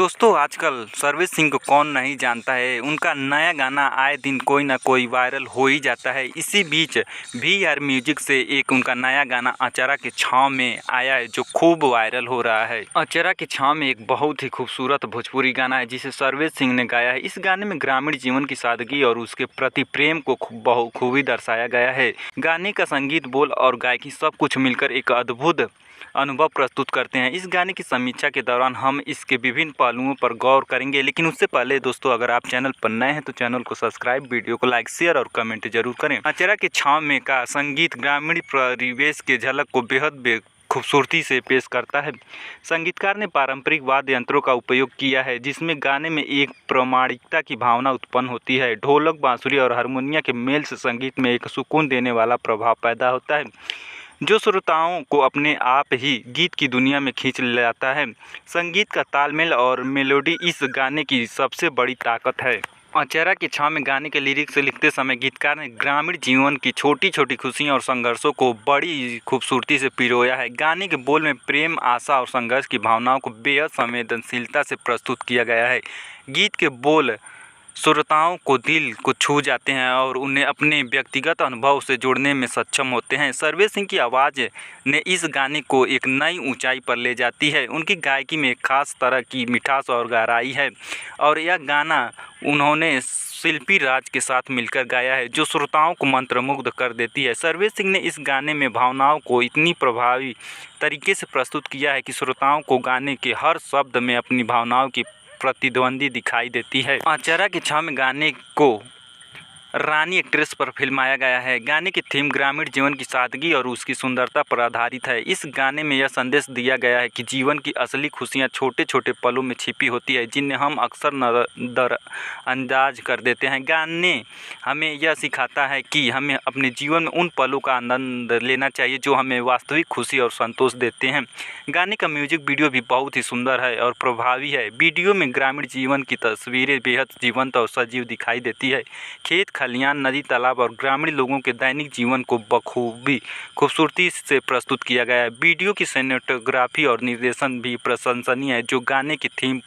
दोस्तों आजकल सरवेश सिंह को कौन नहीं जानता है। उनका नया गाना आए दिन कोई ना कोई वायरल हो ही जाता है। इसी बीच वी आर म्यूजिक से एक उनका नया गाना अचरा के छाँव में आया है जो खूब वायरल हो रहा है। अचरा के छाँव में एक बहुत ही खूबसूरत भोजपुरी गाना है जिसे सरवेश सिंह ने गाया है। इस गाने में ग्रामीण जीवन की सादगी और उसके प्रति प्रेम को बखूबी दर्शाया गया है। गाने का संगीत, बोल और गायकी सब कुछ मिलकर एक अद्भुत अनुभव प्रस्तुत करते हैं। इस गाने की समीक्षा के दौरान हम इसके विभिन्न पहलुओं पर गौर करेंगे, लेकिन उससे पहले दोस्तों अगर आप चैनल पर नए हैं तो चैनल को सब्सक्राइब, वीडियो को लाइक, शेयर और कमेंट जरूर करें। अचरा के छाँव में का संगीत ग्रामीण परिवेश के झलक को बेहद खूबसूरती से पेश करता है। संगीतकार ने पारंपरिक वाद्य यंत्रों का उपयोग किया है जिसमें गाने में एक प्रामाणिकता की भावना उत्पन्न होती है। ढोलक, बांसुरी और हारमोनियम के मेल से संगीत में एक सुकून देने वाला प्रभाव पैदा होता है जो श्रोताओं को अपने आप ही गीत की दुनिया में खींच लाता है। संगीत का तालमेल और मेलोडी इस गाने की सबसे बड़ी ताकत है। अचरा की छाँव में गाने के लिरिक्स लिखते समय गीतकार ने ग्रामीण जीवन की छोटी छोटी खुशियां और संघर्षों को बड़ी खूबसूरती से पिरोया है। गाने के बोल में प्रेम, आशा और संघर्ष की भावनाओं को बेहद संवेदनशीलता से प्रस्तुत किया गया है। गीत के बोल श्रोताओं को दिल को छू जाते हैं और उन्हें अपने व्यक्तिगत अनुभव से जोड़ने में सक्षम होते हैं। सरवेश सिंह की आवाज़ ने इस गाने को एक नई ऊंचाई पर ले जाती है। उनकी गायकी में एक खास तरह की मिठास और गहराई है और यह गाना उन्होंने शिल्पी राज के साथ मिलकर गाया है जो श्रोताओं को मंत्रमुग्ध कर देती है। सरवेश सिंह ने इस गाने में भावनाओं को इतनी प्रभावी तरीके से प्रस्तुत किया है कि श्रोताओं को गाने के हर शब्द में अपनी भावनाओं की प्रतिद्वंदी दिखाई देती है। अचरा की छाँव में गाने को रानी एक्ट्रेस पर फिल्माया गया है। गाने की थीम ग्रामीण जीवन की सादगी और उसकी सुंदरता पर आधारित है। इस गाने में यह संदेश दिया गया है कि जीवन की असली खुशियां छोटे छोटे पलों में छिपी होती है जिन्हें हम अक्सर नज़रअंदाज कर देते हैं। गाने हमें यह सिखाता है कि हमें अपने जीवन में उन पलों का आनंद लेना चाहिए जो हमें वास्तविक खुशी और संतोष देते हैं। गाने का म्यूजिक वीडियो भी बहुत ही सुंदर है और प्रभावी है। वीडियो में ग्रामीण जीवन की तस्वीरें बेहद जीवंत और सजीव दिखाई देती है। खेत, खलियान, नदी, तालाब और ग्रामीण लोगों के दैनिक जीवन को बखूबी खूबसूरती से प्रस्तुत किया गया है। वीडियो की सिनेमेटोग्राफी और निर्देशन भी प्रशंसनीय है जो गाने की थीम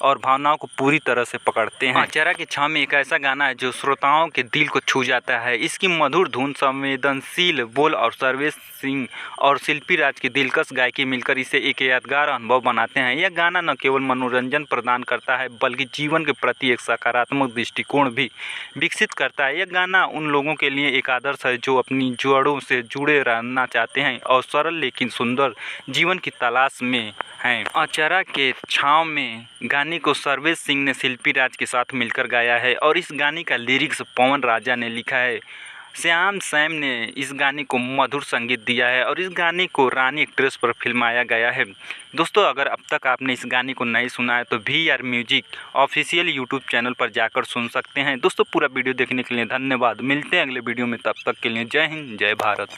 और भावनाओं को पूरी तरह से पकड़ते हैं। अचरा की छाँव में एक ऐसा गाना है जो श्रोताओं के दिल को छू जाता है। इसकी मधुर धुन, संवेदनशील बोल और सरवेश सिंह और शिल्पी राज की दिलकश गायकी मिलकर इसे एक यादगार अनुभव बनाते हैं। यह गाना न केवल मनोरंजन प्रदान करता है बल्कि जीवन के प्रति एक सकारात्मक दृष्टिकोण भी विकसित करता है। यह गाना उन लोगों के लिए एक आदर्श है जो अपनी जड़ों से जुड़े रहना चाहते हैं और सरल लेकिन सुंदर जीवन की तलाश में हैं। अचरा के छाँव में गाने को सरवेश सिंह ने शिल्पी राज के साथ मिलकर गाया है और इस गाने का लिरिक्स पवन राजा ने लिखा है। श्याम सैम ने इस गाने को मधुर संगीत दिया है और इस गाने को रानी एक्ट्रेस पर फिल्माया गया है। दोस्तों अगर अब तक आपने इस गाने को नहीं सुना है तो VR. Music official YouTube channel पर जाकर सुन सकते हैं। दोस्तों पूरा वीडियो देखने के लिए धन्यवाद। मिलते हैं अगले वीडियो में, तब तक के लिए जय हिंद, जय भारत।